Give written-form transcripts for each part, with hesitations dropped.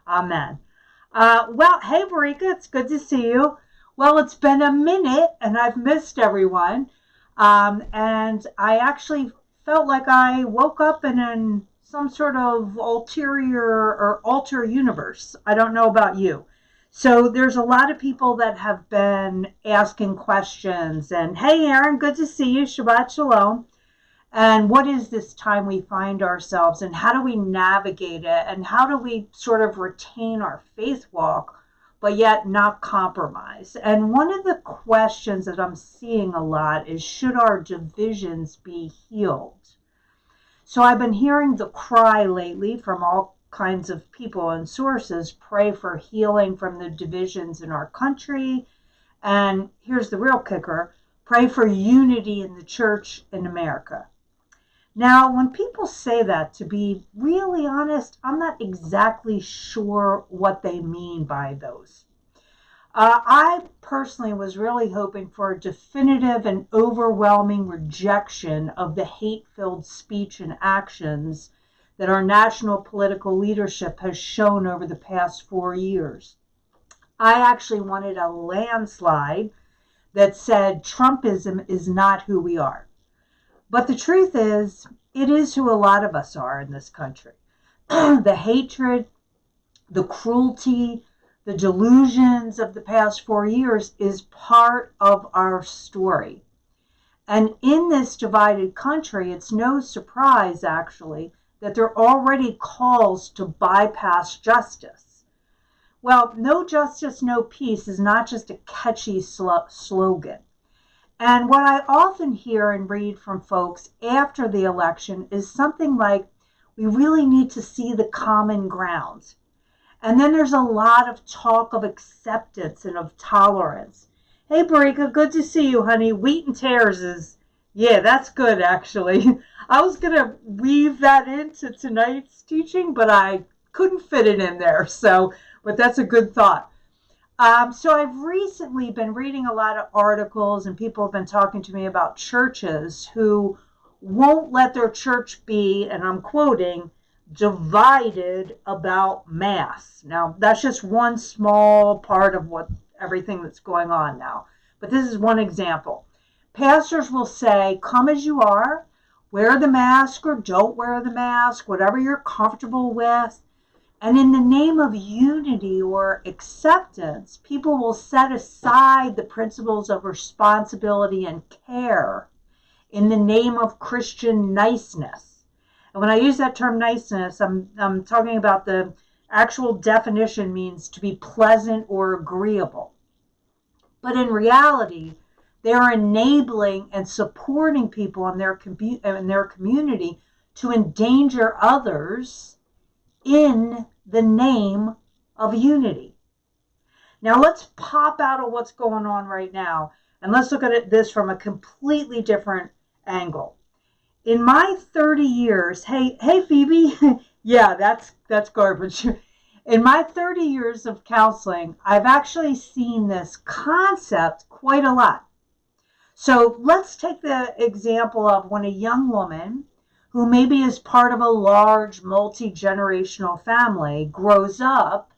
Amen. Well, hey, Marika, it's good to see you. Well, it's been a minute and I've missed everyone. And I actually felt like I woke up in some sort of ulterior or alter universe. I don't know about you. So there's a lot of people that have been asking questions and, hey, Aaron, good to see you. Shabbat Shalom. And what is this time we find ourselves and how do we navigate it and how do we sort of retain our faith walk but yet not compromise? And one of the questions that I'm seeing a lot is, should our divisions be healed? So I've been hearing the cry lately from all kinds of people and sources: pray for healing from the divisions in our country. And here's the real kicker: pray for unity in the church in America. Now, when people say that, to be really honest, I'm not exactly sure what they mean by those. I personally was really hoping for a definitive and overwhelming rejection of the hate-filled speech and actions that our national political leadership has shown over the past 4 years. I actually wanted a landslide that said Trumpism is not who we are. But the truth is, it is who a lot of us are in this country. The hatred, the cruelty, the delusions of the past 4 years is part of our story. And in this divided country, it's no surprise, actually, that there are already calls to bypass justice. Well, no justice, no peace is not just a catchy slogan. And what I often hear and read from folks after the election is something like, we really need to see the common ground. And then there's a lot of talk of acceptance and of tolerance. Hey, Barika, good to see you, honey. Wheat and tares is, yeah, that's good, actually. I was going to weave that into tonight's teaching, but I couldn't fit it in there. But that's a good thought. So I've recently been reading a lot of articles and people have been talking to me about churches who won't let their church be, and I'm quoting, divided about mass. Now, that's just one small part of everything that's going on now. But this is one example. Pastors will say, come as you are, wear the mask or don't wear the mask, whatever you're comfortable with. And in the name of unity or acceptance, people will set aside the principles of responsibility and care in the name of Christian niceness. And when I use that term niceness, I'm talking about the actual definition means to be pleasant or agreeable. But in reality, they're enabling and supporting people in their community to endanger others in the name of unity. Now let's pop out of what's going on right now and let's look at this from a completely different angle. In my 30 years, hey Phoebe, yeah, that's garbage. In my 30 years of counseling, I've actually seen this concept quite a lot. So let's take the example of when a young woman who maybe is part of a large multi-generational family grows up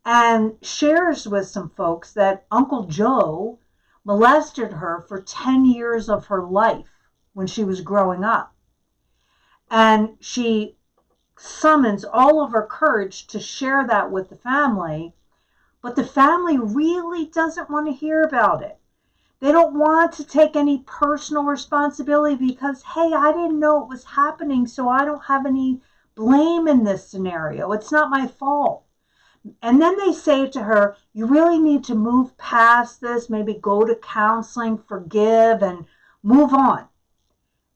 and shares with some folks that Uncle Joe molested her for 10 years of her life when she was growing up. And she summons all of her courage to share that with the family, but the family really doesn't want to hear about it. They don't want to take any personal responsibility because, hey, I didn't know it was happening, so I don't have any blame in this scenario. It's not my fault. And then they say to her, you really need to move past this, maybe go to counseling, forgive, and move on.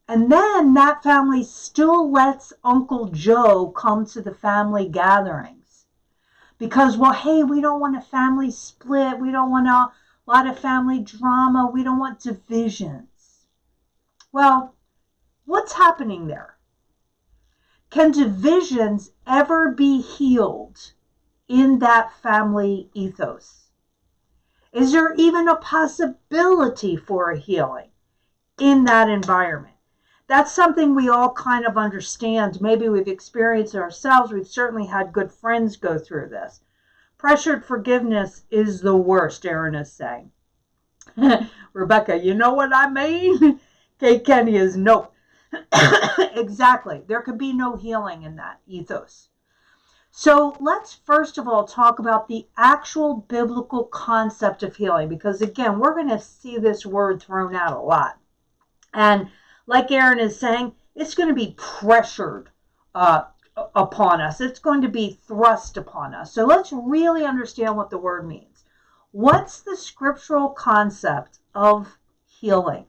And then that family still lets Uncle Joe come to the family gatherings. Because, well, hey, we don't want a family split. We don't want a lot of family drama. We don't want divisions. Well, what's happening there? Can divisions ever be healed in that family ethos? Is there even a possibility for a healing in that environment? that's something we all kind of understand. Maybe we've experienced it ourselves. We've certainly had good friends go through this. Pressured forgiveness is the worst, Aaron is saying. Rebecca, you know what I mean? Kate Kenny is no. Exactly. There could be no healing in that ethos. So let's first of all talk about the actual biblical concept of healing, because again, we're going to see this word thrown out a lot. And like Aaron is saying, it's going to be pressured upon us. It's going to be thrust upon us. So let's really understand what the word means. What's the scriptural concept of healing?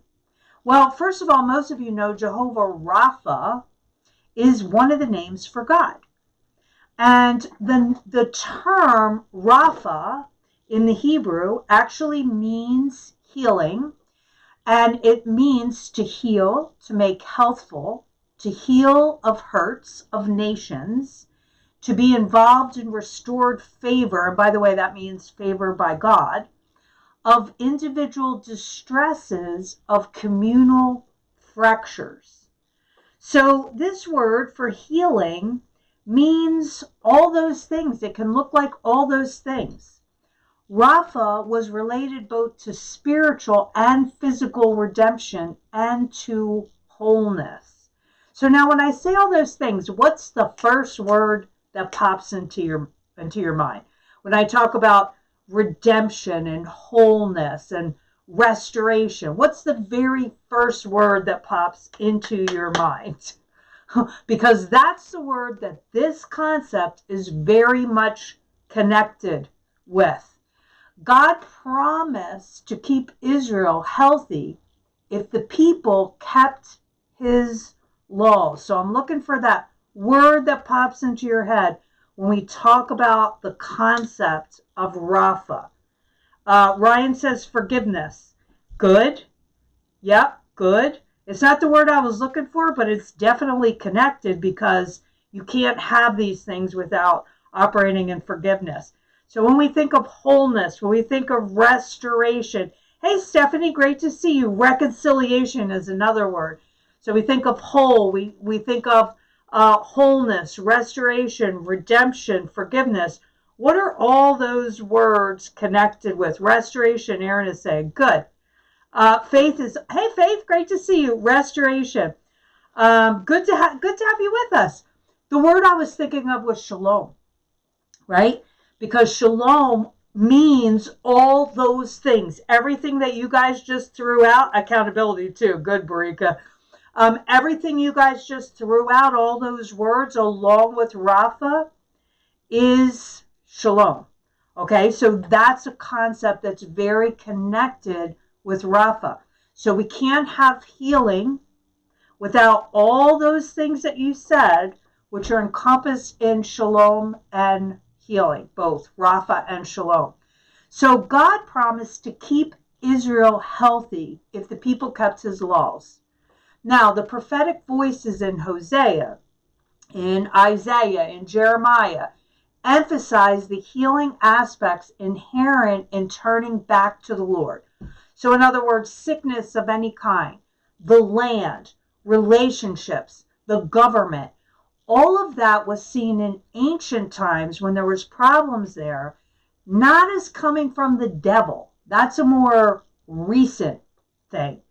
Well, first of all, most of you know Jehovah Rapha is one of the names for God. And the term Rapha in the Hebrew actually means healing. And it means to heal, to make healthful, to heal of hurts of nations, to be involved in restored favor. And by the way, that means favor by God, of individual distresses, of communal fractures. So this word for healing means all those things. It can look like all those things. Rapha was related both to spiritual and physical redemption and to wholeness. So now when I say all those things, what's the first word that pops into your mind? When I talk about redemption and wholeness and restoration, what's the very first word that pops into your mind? Because that's the word that this concept is very much connected with. God promised to keep Israel healthy if the people kept his laws. So I'm looking for that word that pops into your head when we talk about the concept of Rapha. Ryan says forgiveness. Good. Yep, good. It's not the word I was looking for, but it's definitely connected, because you can't have these things without operating in forgiveness. So when we think of wholeness, when we think of restoration, hey, Stephanie, great to see you. Reconciliation is another word. So we think of whole, we think of wholeness, restoration, redemption, forgiveness. What are all those words connected with? Restoration, Aaron is saying, good. Faith is, hey, Faith, great to see you. Restoration. Good to have you with us. The word I was thinking of was shalom, right? Because shalom means all those things. Everything that you guys just threw out, accountability too. Good, Barika. Everything you guys just threw out, all those words along with Rapha, is shalom. Okay, so that's a concept that's very connected with Rapha. So we can't have healing without all those things that you said, which are encompassed in shalom and healing, both Rapha and shalom. So God promised to keep Israel healthy if the people kept his laws. Now, the prophetic voices in Hosea, in Isaiah, in Jeremiah, emphasize the healing aspects inherent in turning back to the Lord. So in other words, sickness of any kind, the land, relationships, the government, all of that was seen in ancient times when there was problems there, not as coming from the devil. That's a more recent thing.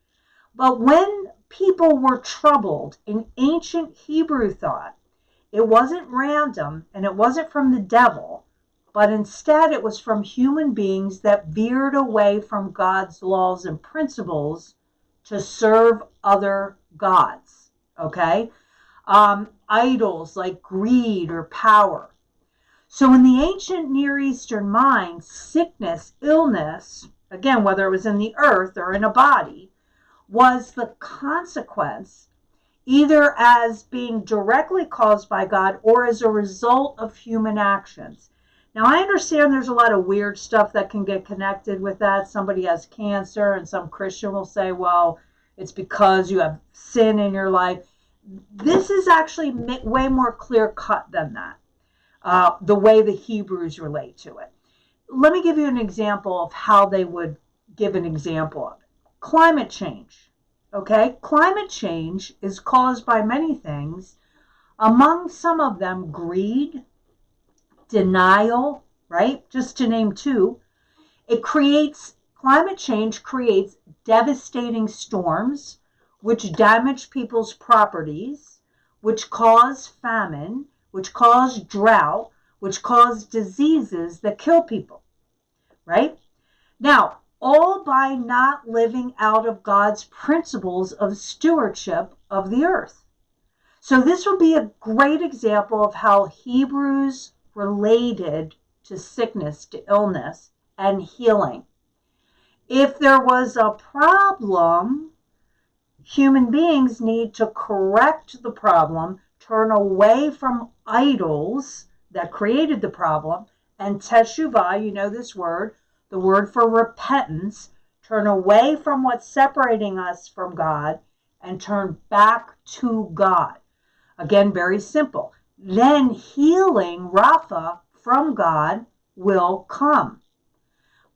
But when people were troubled in ancient Hebrew thought, it wasn't random and it wasn't from the devil, but instead it was from human beings that veered away from God's laws and principles to serve other gods, okay? Idols like greed or power. So in the ancient Near Eastern mind, sickness, illness, again, whether it was in the earth or in a body, was the consequence either as being directly caused by God or as a result of human actions. Now, I understand there's a lot of weird stuff that can get connected with that. Somebody has cancer and some Christian will say, well, it's because you have sin in your life. This is actually way more clear cut than that, the way the Hebrews relate to it. Let me give you an example of how they would give an example of it. Climate change. Okay, climate change is caused by many things. Among some of them, greed, denial, right? Just to name two. Climate change creates devastating storms, which damage people's properties, which cause famine, which cause drought, which cause diseases that kill people, right? Now, all by not living out of God's principles of stewardship of the earth. So this would be a great example of how Hebrews related to sickness, to illness, and healing. If there was a problem, human beings need to correct the problem, turn away from idols that created the problem, and teshuvah, you know this word, the word for repentance, turn away from what's separating us from God and turn back to God. Again, very simple. Then healing, Rapha, from God will come.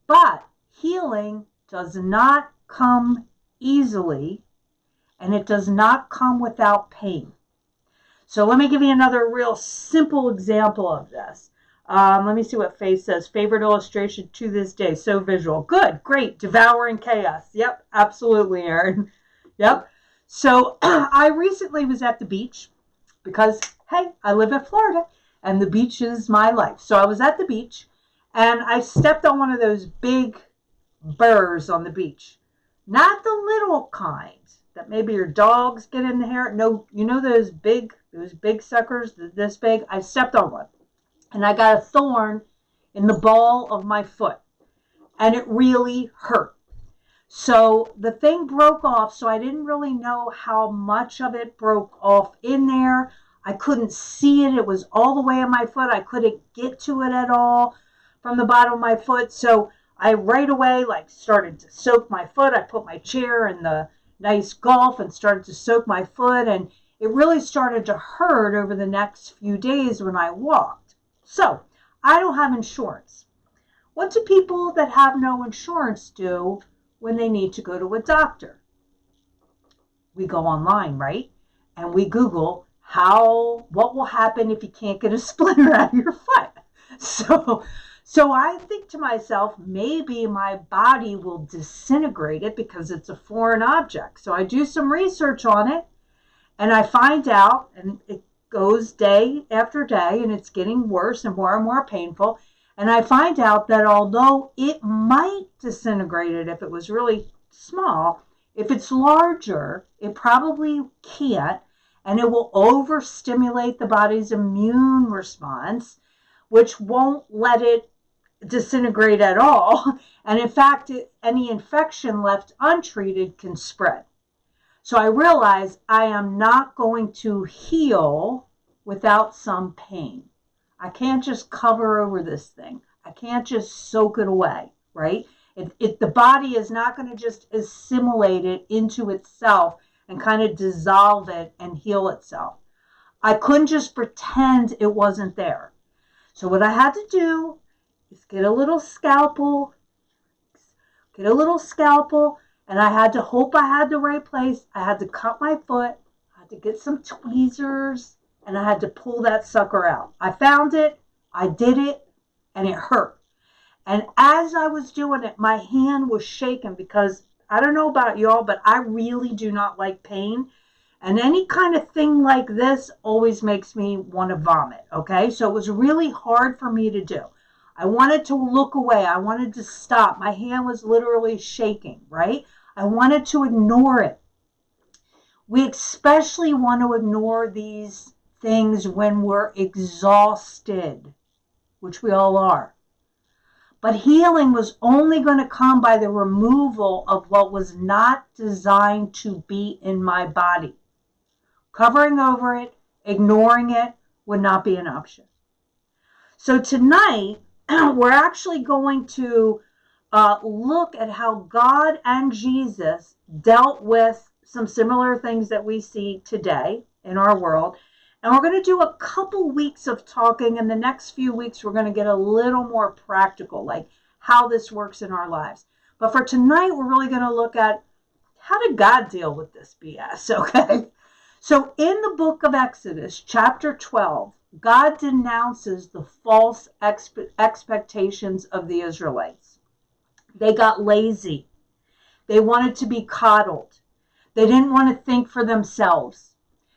But healing does not come easily, and it does not come without pain. So let me give you another real simple example of this. Let me see what Faith says. Favorite illustration to this day. So visual. Good, great. Devouring chaos. Yep, absolutely, Aaron. Yep. So I recently was at the beach because, hey, I live in Florida and the beach is my life. So I was at the beach and I stepped on one of those big burrs on the beach. Not the little kind that maybe your dogs get in the hair. No, you know those big suckers, this big? I stepped on one and I got a thorn in the ball of my foot and it really hurt. So the thing broke off, so I didn't really know how much of it broke off in there. I couldn't see it. It was all the way on my foot. I couldn't get to it at all from the bottom of my foot. So I right away started to soak my foot. I put my chair in the nice Gulf and started to soak my foot. And it really started to hurt over the next few days when I walked. So I don't have insurance. What do people that have no insurance do when they need to go to a doctor? We go online, right? And we Google what will happen if you can't get a splinter out of your foot. So I think to myself, maybe my body will disintegrate it because it's a foreign object. So I do some research on it and I find out, and it goes day after day and it's getting worse and more painful. And I find out that although it might disintegrate it if it was really small, if it's larger, it probably can't, and it will overstimulate the body's immune response, which won't let it disintegrate at all. And in fact, any infection left untreated can spread. So I realize I am not going to heal without some pain. I can't just cover over this thing. I can't just soak it away, right? The body is not going to just assimilate it into itself and kind of dissolve it and heal itself. I couldn't just pretend it wasn't there. So what I had to do is get a little scalpel, and I had to hope I had the right place. I had to cut my foot. I had to get some tweezers, and I had to pull that sucker out. I found it, I did it, and it hurt. And as I was doing it, my hand was shaking because I don't know about y'all, but I really do not like pain. And any kind of thing like this always makes me want to vomit, okay? So it was really hard for me to do. I wanted to look away. I wanted to stop. My hand was literally shaking, right? I wanted to ignore it. We especially want to ignore these things when we're exhausted, which we all are. But healing was only going to come by the removal of what was not designed to be in my body. Covering over it, ignoring it would not be an option. So tonight, we're actually going to look at how God and Jesus dealt with some similar things that we see today in our world. And we're going to do a couple weeks of talking. And the next few weeks, we're going to get a little more practical, like how this works in our lives. But for tonight, we're really going to look at how did God deal with this BS? Okay. So in the book of Exodus, chapter 12, God denounces the false expectations of the Israelites. They got lazy. They wanted to be coddled. They didn't want to think for themselves.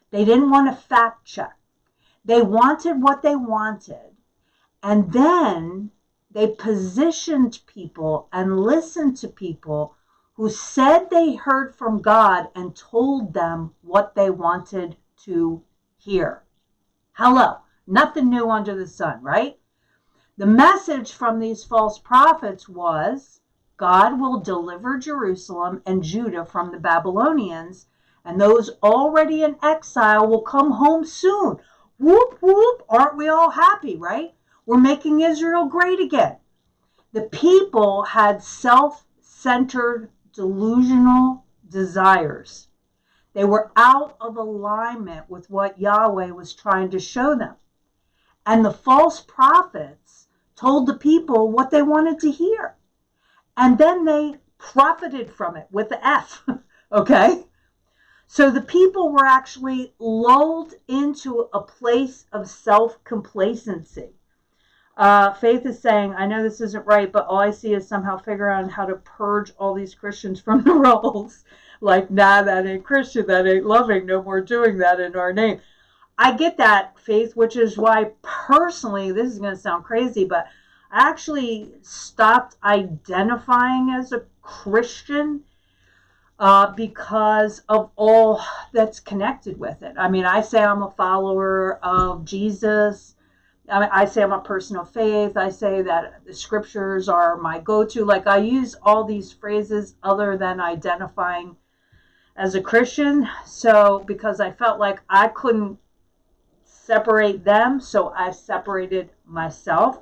They didn't want to fact check. They wanted what they wanted. And then they positioned people and listened to people who said they heard from God and told them what they wanted to hear. Hello, nothing new under the sun, right? The message from these false prophets was God will deliver Jerusalem and Judah from the Babylonians, and those already in exile will come home soon. Whoop, whoop, aren't we all happy, right? We're making Israel great again. The people had self-centered, delusional desires. They were out of alignment with what Yahweh was trying to show them. And the false prophets told the people what they wanted to hear. And then they profited from it with the F, okay? So the people were actually lulled into a place of self-complacency. Faith is saying, I know this isn't right, but all I see is somehow figure out how to purge all these Christians from the rolls. Like, nah, that ain't Christian, that ain't loving, no more doing that in our name. I get that, Faith, which is why personally, this is going to sound crazy, but I actually stopped identifying as a Christian because of all that's connected with it. I mean, I say I'm a follower of Jesus. I say I'm a person of faith. I say that the scriptures are my go-to. Like, I use all these phrases other than identifying as a Christian. So, because I felt like I couldn't separate them, so I separated myself.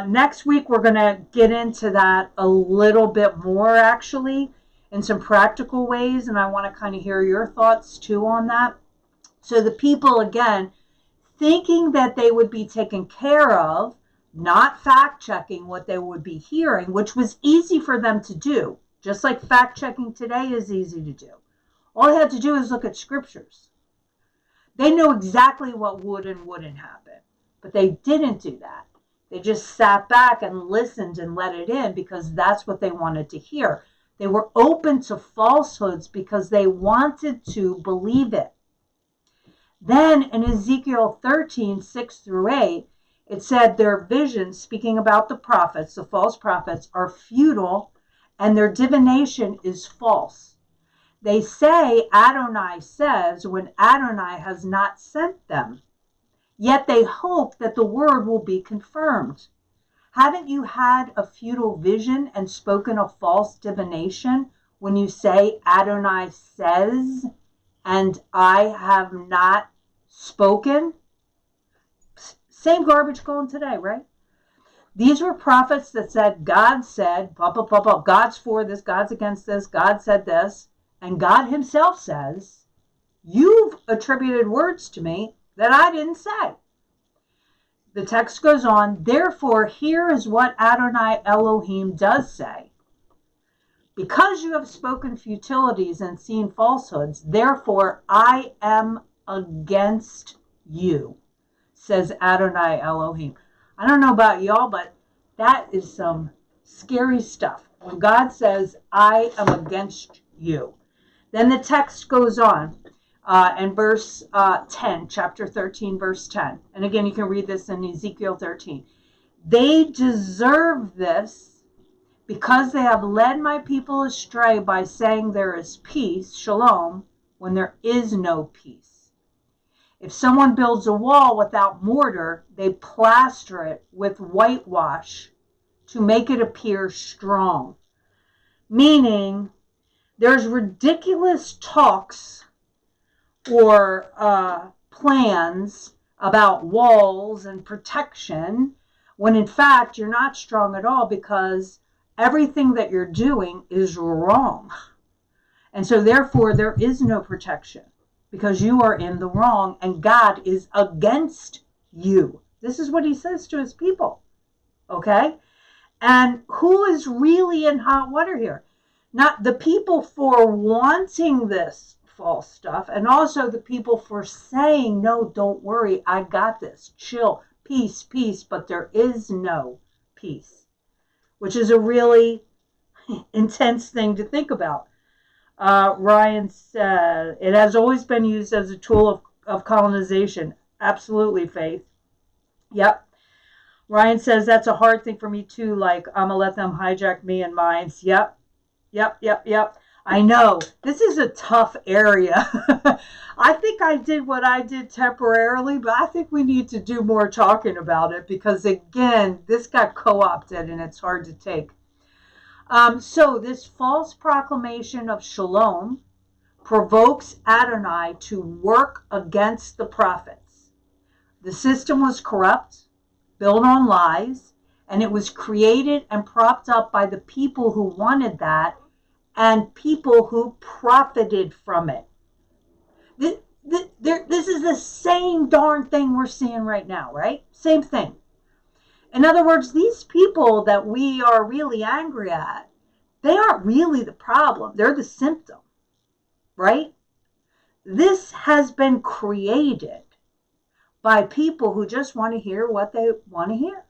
Next week, we're going to get into that a little bit more, actually, in some practical ways. And I want to kind of hear your thoughts, too, on that. So the people, again, thinking that they would be taken care of, not fact-checking what they would be hearing, which was easy for them to do, just like fact-checking today is easy to do. All they had to do is look at scriptures. They knew exactly what would and wouldn't happen, but they didn't do that. They just sat back and listened and let it in because that's what they wanted to hear. They were open to falsehoods because they wanted to believe it. Then in Ezekiel 13, 6 through 8, it said their visions, speaking about the prophets, the false prophets, are futile and their divination is false. They say Adonai says when Adonai has not sent them. Yet they hope that the word will be confirmed. Haven't you had a futile vision and spoken a false divination when you say Adonai says and I have not spoken? Same garbage going today, right? These were prophets that said, God said, blah, blah, blah, blah, God's for this, God's against this, God said this, and God himself says, you've attributed words to me that I didn't say. The text goes on, therefore, here is what Adonai Elohim does say. Because you have spoken futilities and seen falsehoods, therefore I am against you, says Adonai Elohim. I don't know about y'all, but that is some scary stuff. When God says, I am against you. Then the text goes on in verse 10, chapter 13, verse 10. And again, you can read this in Ezekiel 13. They deserve this because they have led my people astray by saying there is peace, shalom, when there is no peace. If someone builds a wall without mortar, they plaster it with whitewash to make it appear strong. Meaning, there's ridiculous talks or plans about walls and protection, when in fact you're not strong at all because everything that you're doing is wrong. And so therefore there is no protection because you are in the wrong and God is against you. This is what he says to his people. Okay? And who is really in hot water here? Not the people for wanting this false stuff, and also the people for saying, no, don't worry, I got this. Chill, peace, peace, but there is no peace, which is a really intense thing to think about. Ryan said, it has always been used as a tool of colonization. Absolutely, Faith. Yep. Ryan says, that's a hard thing for me too. Like, I'm going to let them hijack me and mine. Yep. Yep, yep, yep. I know. This is a tough area. I think I did what I did temporarily, but I think we need to do more talking about it because, again, this got co-opted and it's hard to take. So this false proclamation of shalom provokes Adonai to work against the prophets. The system was corrupt, built on lies, and it was created and propped up by the people who wanted that and people who profited from it. This is the same darn thing we're seeing right now, right? Same thing. In other words, these people that we are really angry at, they aren't really the problem. They're the symptom, right? This has been created by people who just want to hear what they want to hear.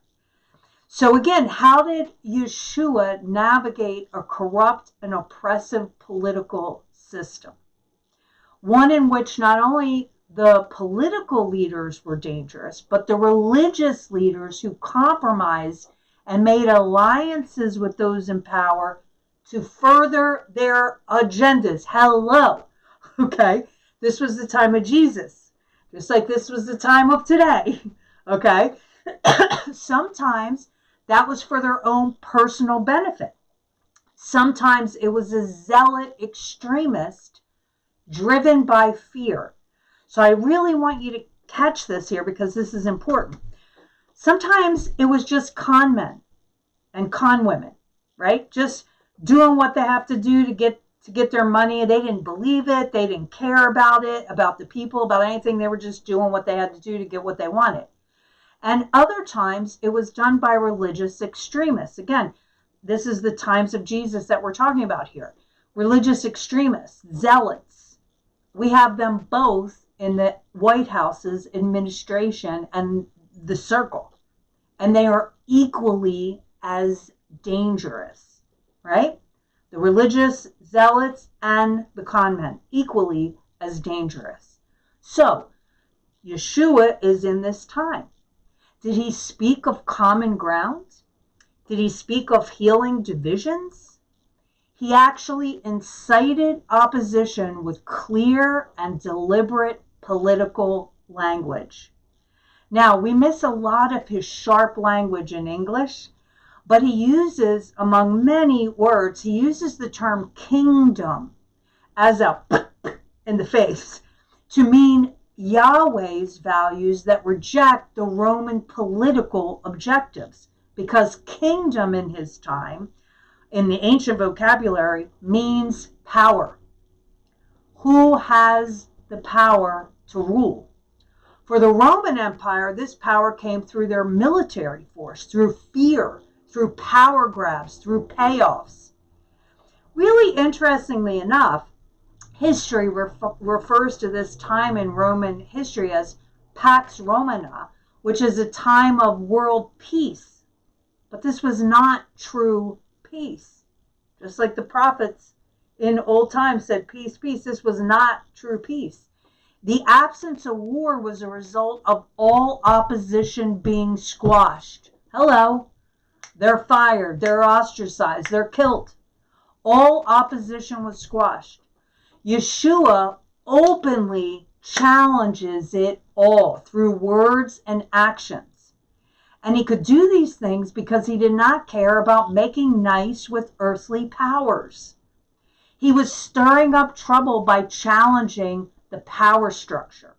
So again, how did Yeshua navigate a corrupt and oppressive political system? One in which not only the political leaders were dangerous, but the religious leaders who compromised and made alliances with those in power to further their agendas. Hello. Okay. This was the time of Jesus, just like this was the time of today. Okay. Sometimes that was for their own personal benefit. Sometimes it was a zealot extremist driven by fear. So I really want you to catch this here because this is important. Sometimes it was just con men and con women, right? Just doing what they have to do to get their money. They didn't believe it. They didn't care about it, about the people, about anything. They were just doing what they had to do to get what they wanted. And other times it was done by religious extremists. Again, this is the times of Jesus that we're talking about here. Religious extremists, zealots. We have them both in the White House's administration and the circle. And they are equally as dangerous, right? The religious zealots and the con men, equally as dangerous. So, Yeshua is in this time. Did he speak of common ground? Did he speak of healing divisions? He actually incited opposition with clear and deliberate political language. Now, we miss a lot of his sharp language in English, but he uses, among many words, he uses the term kingdom as a in the face to mean Yahweh's values that reject the Roman political objectives, because kingdom in his time, in the ancient vocabulary, means power. Who has the power to rule? For the Roman Empire, this power came through their military force, through fear, through power grabs, through payoffs. Really interestingly enough, history refers to this time in Roman history as Pax Romana, which is a time of world peace. But this was not true peace. Just like the prophets in old times said, peace, peace, this was not true peace. The absence of war was a result of all opposition being squashed. Hello. They're fired, they're ostracized, they're killed. All opposition was squashed. Yeshua openly challenges it all through words and actions. And he could do these things because he did not care about making nice with earthly powers. He was stirring up trouble by challenging the power structure.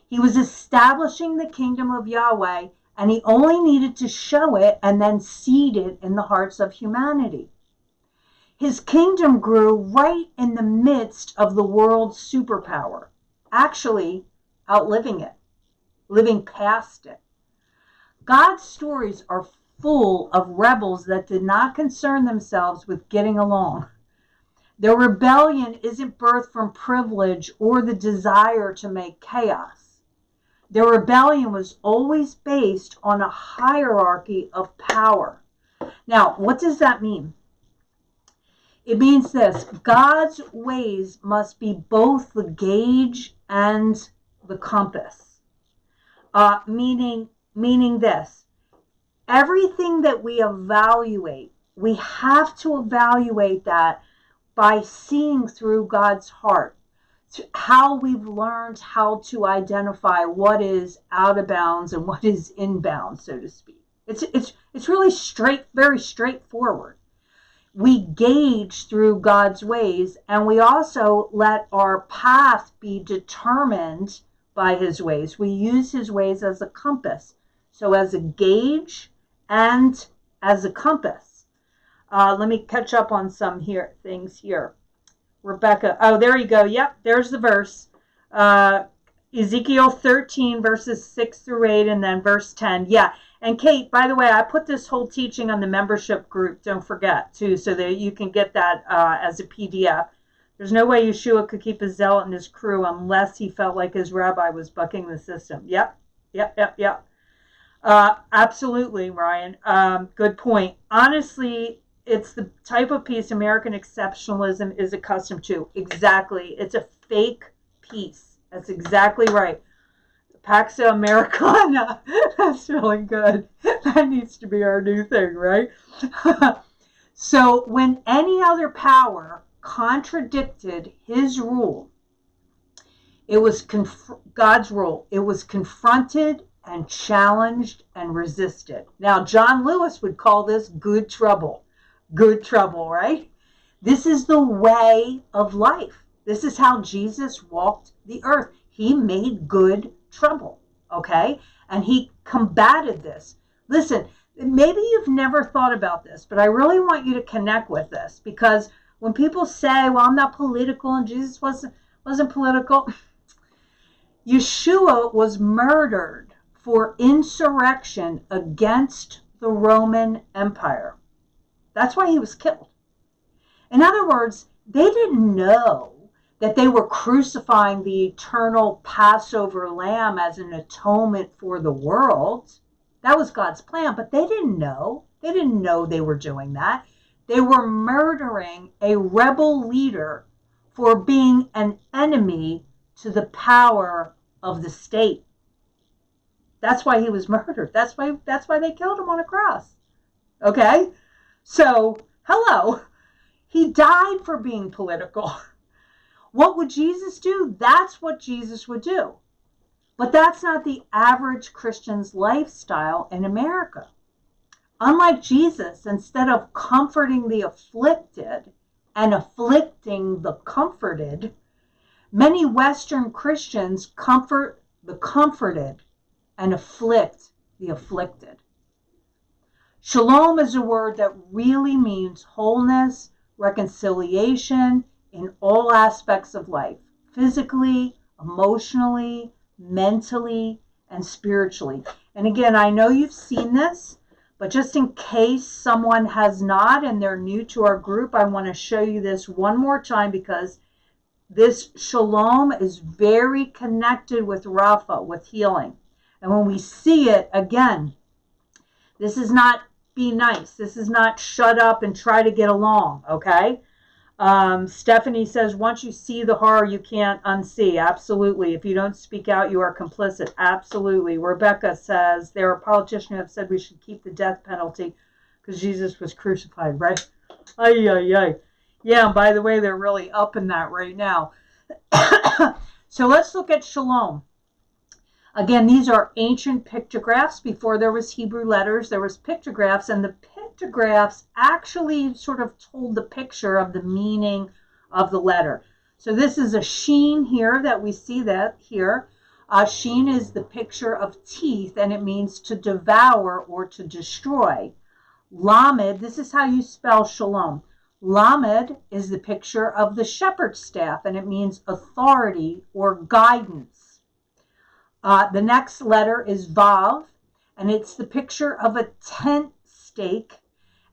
He was establishing the kingdom of Yahweh, and he only needed to show it and then seed it in the hearts of humanity. His kingdom grew right in the midst of the world's superpower, actually outliving it, living past it. God's stories are full of rebels that did not concern themselves with getting along. Their rebellion isn't birthed from privilege or the desire to make chaos. Their rebellion was always based on a hierarchy of power. Now, what does that mean? It means this: God's ways must be both the gauge and the compass. Meaning this: everything that we evaluate, we have to evaluate that by seeing through God's heart, how we've learned how to identify what is out of bounds and what is in bounds, so to speak. It's really very straightforward. We gauge through God's ways, and we also let our path be determined by his ways. We use his ways as a compass. So as a gauge and as a compass. Let me catch up on some things here. Rebecca, oh, there you go. Yep, there's the verse. Ezekiel 13, verses 6 through 8, and then verse 10. Yeah, and Kate, by the way, I put this whole teaching on the membership group, don't forget, too, so that you can get that as a PDF. There's no way Yeshua could keep his zealot and his crew unless he felt like his rabbi was bucking the system. Yep. Absolutely, Ryan. Good point. Honestly, it's the type of peace American exceptionalism is accustomed to. Exactly. It's a fake peace. That's exactly right. Pax Americana. That's really good. That needs to be our new thing, right? So when any other power contradicted his rule, it was God's rule. It was confronted and challenged and resisted. Now, John Lewis would call this good trouble. Good trouble, right? This is the way of life. This is how Jesus walked the earth. He made good trouble, okay? And he combated this. Listen, maybe you've never thought about this, but I really want you to connect with this, because when people say, well, I'm not political and Jesus wasn't political, Yeshua was murdered for insurrection against the Roman Empire. That's why he was killed. In other words, they didn't know that they were crucifying the eternal Passover lamb as an atonement for the world. That was God's plan, but they didn't know. They didn't know they were doing that. They were murdering a rebel leader for being an enemy to the power of the state. That's why he was murdered. That's why they killed him on a cross. Okay? So, hello. He died for being political. What would Jesus do? That's what Jesus would do. But that's not the average Christian's lifestyle in America. Unlike Jesus, instead of comforting the afflicted and afflicting the comforted, many Western Christians comfort the comforted and afflict the afflicted. Shalom is a word that really means wholeness, reconciliation in all aspects of life, physically, emotionally, mentally, and spiritually. And again, I know you've seen this, but just in case someone has not and they're new to our group, I want to show you this one more time, because this shalom is very connected with Rapha, with healing. And when we see it, again, this is not be nice. This is not shut up and try to get along, okay? Stephanie says, once you see the horror, you can't unsee. Absolutely. If you don't speak out, you are complicit. Absolutely. Rebecca says, there are politicians who have said we should keep the death penalty because Jesus was crucified, right? Ay, ay, ay. Yeah, and by the way, they're really up in that right now. So let's look at shalom. Again, these are ancient pictographs. Before there was Hebrew letters, there was pictographs, and the pictographs actually sort of told the picture of the meaning of the letter. So this is a sheen here that we see that here. Sheen is the picture of teeth, and it means to devour or to destroy. Lamed, this is how you spell shalom. Lamed is the picture of the shepherd's staff, and it means authority or guidance. The next letter is Vav, and it's the picture of a tent stake,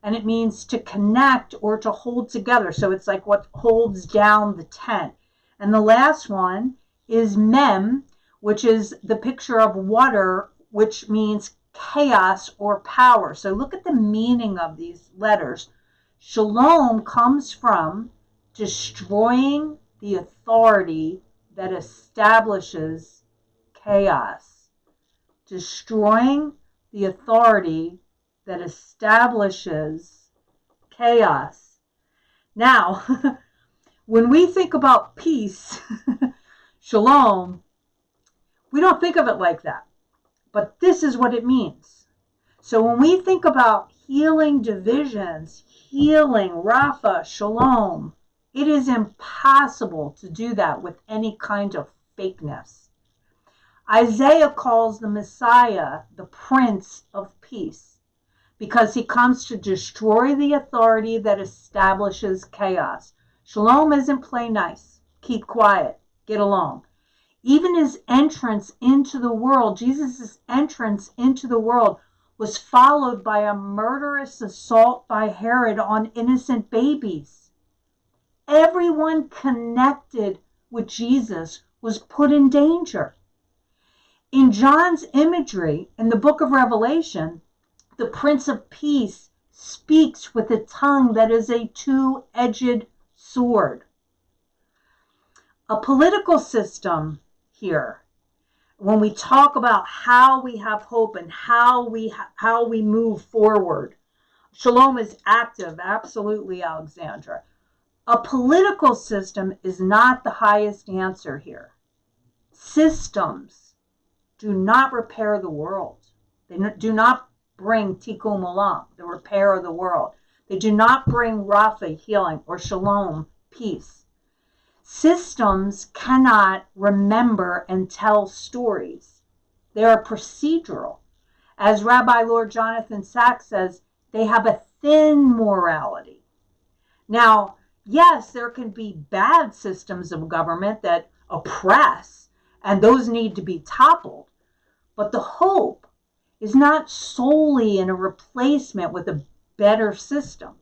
and it means to connect or to hold together. So it's like what holds down the tent. And the last one is mem, which is the picture of water, which means chaos or power. So look at the meaning of these letters. Shalom comes from destroying the authority that establishes chaos. Destroying the authority that establishes chaos. Now, when we think about peace, shalom, we don't think of it like that. But this is what it means. So when we think about healing divisions, healing, Rapha, shalom, it is impossible to do that with any kind of fakeness. Isaiah calls the Messiah the Prince of Peace because he comes to destroy the authority that establishes chaos. Shalom isn't play nice, keep quiet, get along. Even his entrance into the world, Jesus' entrance into the world, was followed by a murderous assault by Herod on innocent babies. Everyone connected with Jesus was put in danger. In John's imagery in the book of Revelation, the Prince of Peace speaks with a tongue that is a two-edged sword. A political system here, when we talk about how we have hope and how we move forward, shalom is active, absolutely, Alexandra. A political system is not the highest answer here. Systems do not repair the world. They do not bring tikkun olam, the repair of the world. They do not bring Rapha, healing, or shalom, peace. Systems cannot remember and tell stories. They are procedural. As Rabbi Lord Jonathan Sachs says, they have a thin morality. Now, yes, there can be bad systems of government that oppress, and those need to be toppled. But the hope is not solely in a replacement with a better system.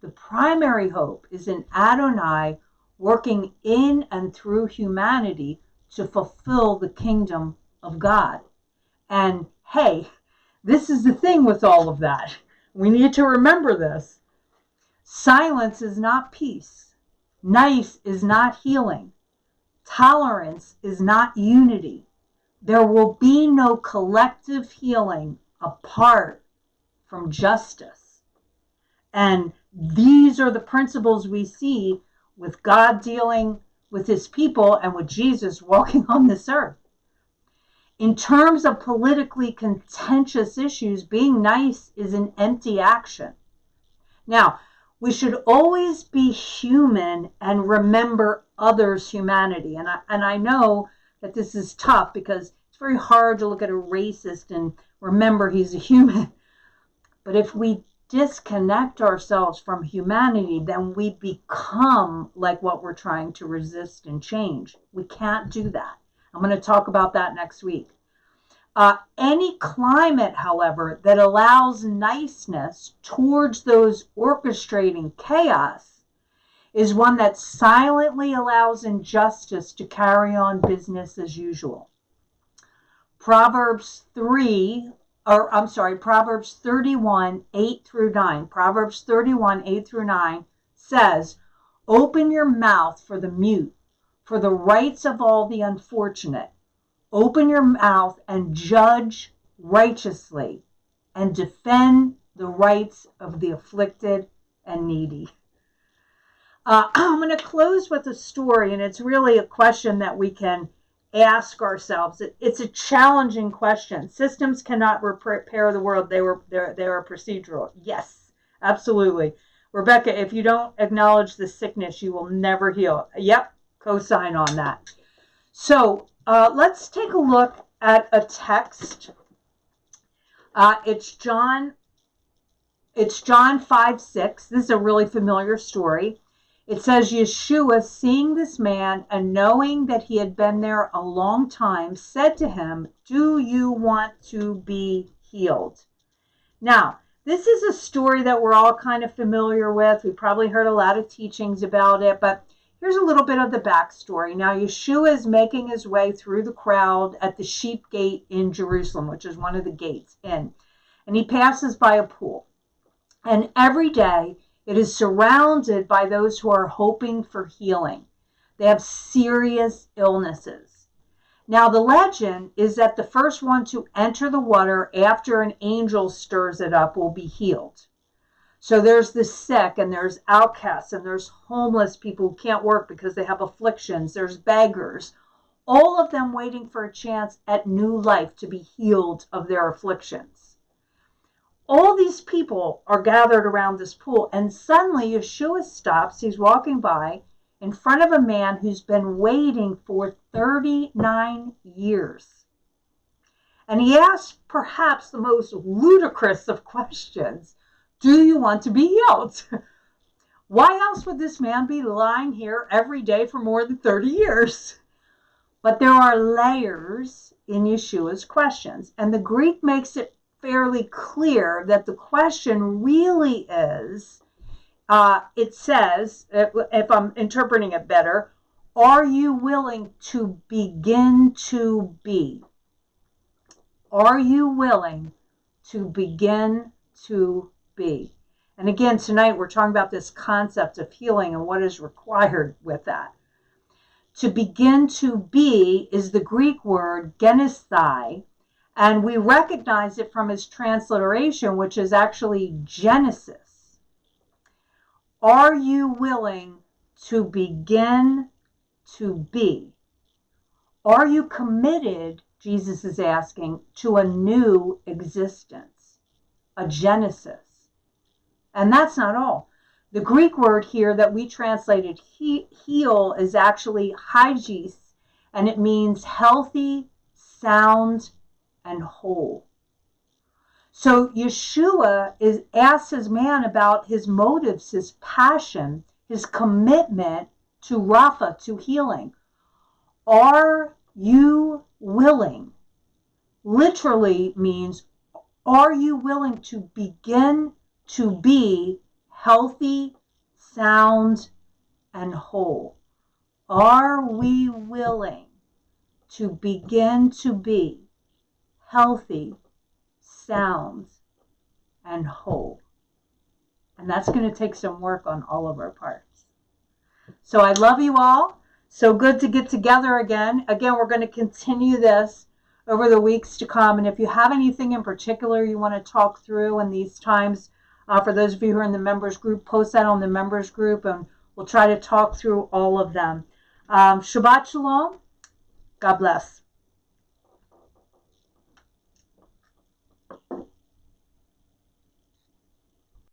The primary hope is in Adonai working in and through humanity to fulfill the kingdom of God. And hey, this is the thing with all of that. We need to remember this. Silence is not peace. Nice is not healing. Tolerance is not unity. There will be no collective healing apart from justice. And these are the principles we see with God dealing with his people and with Jesus walking on this earth. In terms of politically contentious issues, being nice is an empty action. Now, we should always be human and remember others' humanity. And I know that this is tough because it's very hard to look at a racist and remember he's a human. But if we disconnect ourselves from humanity, then we become like what we're trying to resist and change. We can't do that. I'm going to talk about that next week. Any climate, however, that allows niceness towards those orchestrating chaos is one that silently allows injustice to carry on business as usual. Proverbs 31, 8 through 9. Proverbs 31, 8 through 9 says, "Open your mouth for the mute, for the rights of all the unfortunate. Open your mouth and judge righteously and defend the rights of the afflicted and needy." I'm going to close with a story, and it's really a question that we can ask ourselves. It's a challenging question. Systems cannot repair the world. They are procedural. Yes, absolutely. Rebecca, if you don't acknowledge the sickness, you will never heal. Yep, co-sign on that. So let's take a look at a text. It's John 5:6. This is a really familiar story. It says, Yeshua, seeing this man and knowing that he had been there a long time, said to him, "Do you want to be healed?" Now, This is a story that we're all kind of familiar with. We probably heard a lot of teachings about it, but here's a little bit of the backstory. Now, Yeshua is making his way through the crowd at the sheep gate in Jerusalem, which is one of the gates in, and he passes by a pool. And every day it is surrounded by those who are hoping for healing. They have serious illnesses. Now, the legend is that the first one to enter the water after an angel stirs it up will be healed. So there's the sick, and there's outcasts, and there's homeless people who can't work because they have afflictions. There's beggars, all of them waiting for a chance at new life to be healed of their afflictions. All these people are gathered around this pool, and suddenly Yeshua stops. He's walking by in front of a man who's been waiting for 39 years. And he asks perhaps the most ludicrous of questions. Do you want to be healed? Why else would this man be lying here every day for more than 30 years? But there are layers in Yeshua's questions, and the Greek makes it fairly clear that the question really is, it says, if I'm interpreting it better, are you willing to begin to be? Are you willing to begin to be? And again, tonight we're talking about this concept of healing and what is required with that. To begin to be is the Greek word genesthai, and we recognize it from its transliteration, which is actually Genesis. Are you willing to begin to be? Are you committed, Jesus is asking, to a new existence, a Genesis? And that's not all. The Greek word here that we translated heal is actually hygis, and it means healthy, sound, and whole. So Yeshua asks his man about his motives, his passion, his commitment to Rapha, to healing. Are you willing? Literally means, are you willing to begin to be healthy, sound, and whole? Are we willing to begin to be healthy, sound, and whole? And that's going to take some work on all of our parts. So I love you all. So good to get together again. Again, we're going to continue this over the weeks to come. And if you have anything in particular you want to talk through in these times, for those of you who are in the members group, post that on the members group, and we'll try to talk through all of them. Shabbat Shalom. God bless.